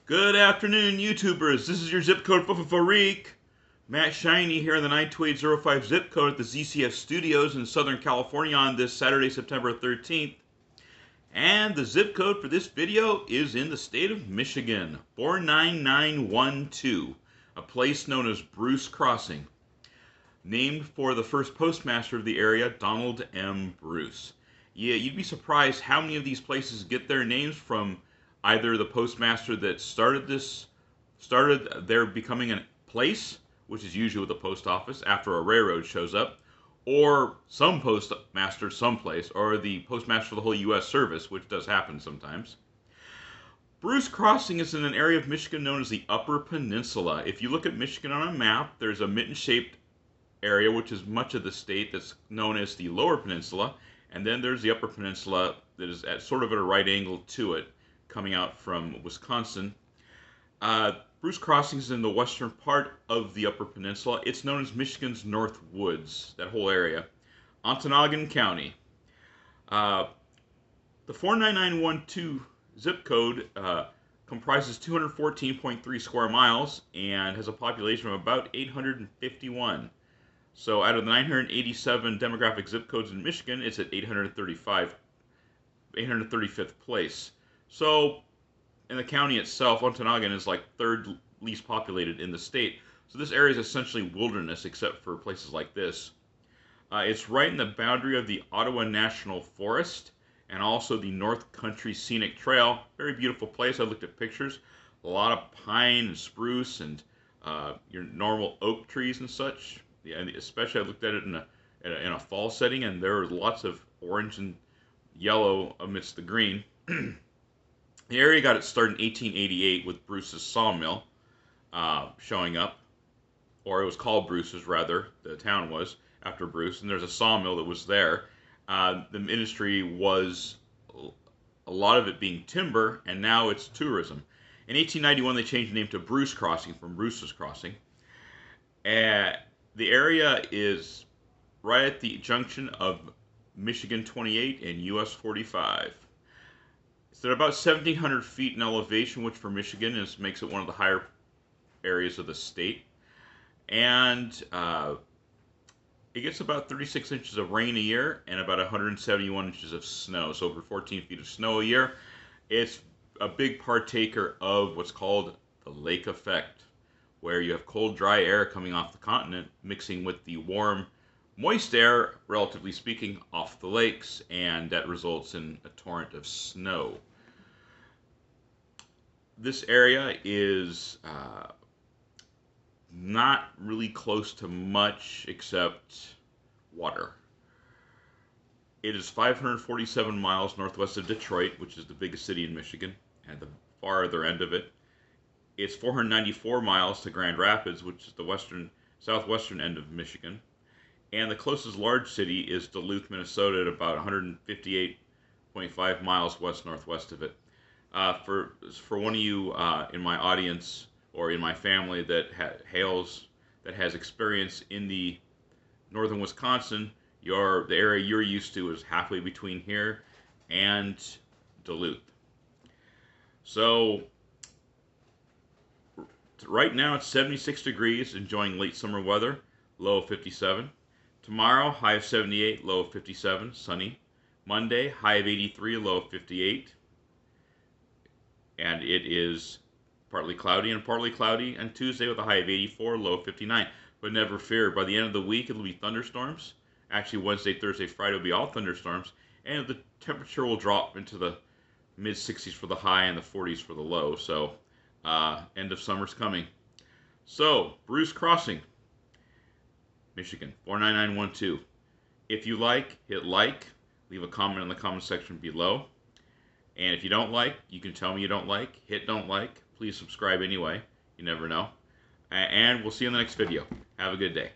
Good afternoon, YouTubers. This is your zip code Freak. Matt Shiny here in the 92805 zip code at the ZCF Studios in Southern California on this Saturday, September 13th. And the zip code for this video is in the state of Michigan, 49912, a place known as Bruce Crossing, named for the first postmaster of the area, Donald M. Bruce. Yeah, you'd be surprised how many of these places get their names from either the postmaster that started their becoming a place, which is usually with the post office after a railroad shows up, or some postmaster someplace, or the postmaster for the whole U.S. service, which does happen sometimes. Bruce Crossing is in an area of Michigan known as the Upper Peninsula. If you look at Michigan on a map, there's a mitten-shaped area, which is much of the state, that's known as the Lower Peninsula, and then there's the Upper Peninsula that is at sort of at a right angle to it, coming out from Wisconsin. Bruce Crossing is in the western part of the Upper Peninsula. It's known as Michigan's North Woods, that whole area. Ontonagon County. The 49912 zip code comprises 214.3 square miles and has a population of about 851. So out of the 987 demographic zip codes in Michigan, it's at 835th place. So in the county itself, Ontonagon is like third least populated in the state. So this area is essentially wilderness except for places like this. It's right in the boundary of the Ottawa National Forest and also the North Country Scenic Trail. Very beautiful place. I looked at pictures. A lot of pine and spruce and your normal oak trees and such. Yeah, and especially I looked at it in a fall setting, and there was lots of orange and yellow amidst the green. The area got its start in 1888 with Bruce's Sawmill showing up, or it was called Bruce's rather, the town was, after Bruce, and there's a sawmill that was there. The industry was a lot of it being timber, and now it's tourism. In 1891 they changed the name to Bruce Crossing from Bruce's Crossing. The area is right at the junction of Michigan 28 and US 45. So they're about 1,700 feet in elevation, which for Michigan makes it one of the higher areas of the state. And it gets about 36 inches of rain a year and about 171 inches of snow, so over 14 feet of snow a year. It's a big partaker of what's called the lake effect, where you have cold, dry air coming off the continent, mixing with the warm, moist air, relatively speaking, off the lakes, and that results in a torrent of snow. This area is not really close to much except water. It is 547 miles northwest of Detroit, which is the biggest city in Michigan, at the farther end of it. It's 494 miles to Grand Rapids, which is the southwestern end of Michigan. And the closest large city is Duluth, Minnesota, at about 158.5 miles west-northwest of it. For one of you in my audience or in my family that has experience in the northern Wisconsin, the area you're used to is halfway between here and Duluth. So right now it's 76 degrees, enjoying late summer weather, low of 57. Tomorrow, high of 78, low of 57, sunny. Monday, high of 83, low of 58. And it is partly cloudy, and Tuesday with a high of 84, low of 59. But never fear, by the end of the week it'll be thunderstorms. Actually, Wednesday, Thursday, Friday will be all thunderstorms, and the temperature will drop into the mid-60s for the high and the 40s for the low. So, end of summer's coming. So, Bruce Crossing, Michigan, 49912. If you hit like, leave a comment in the comment section below. And if you don't like, you can tell me you don't like. Hit don't like. Please subscribe anyway. You never know. And we'll see you in the next video. Have a good day.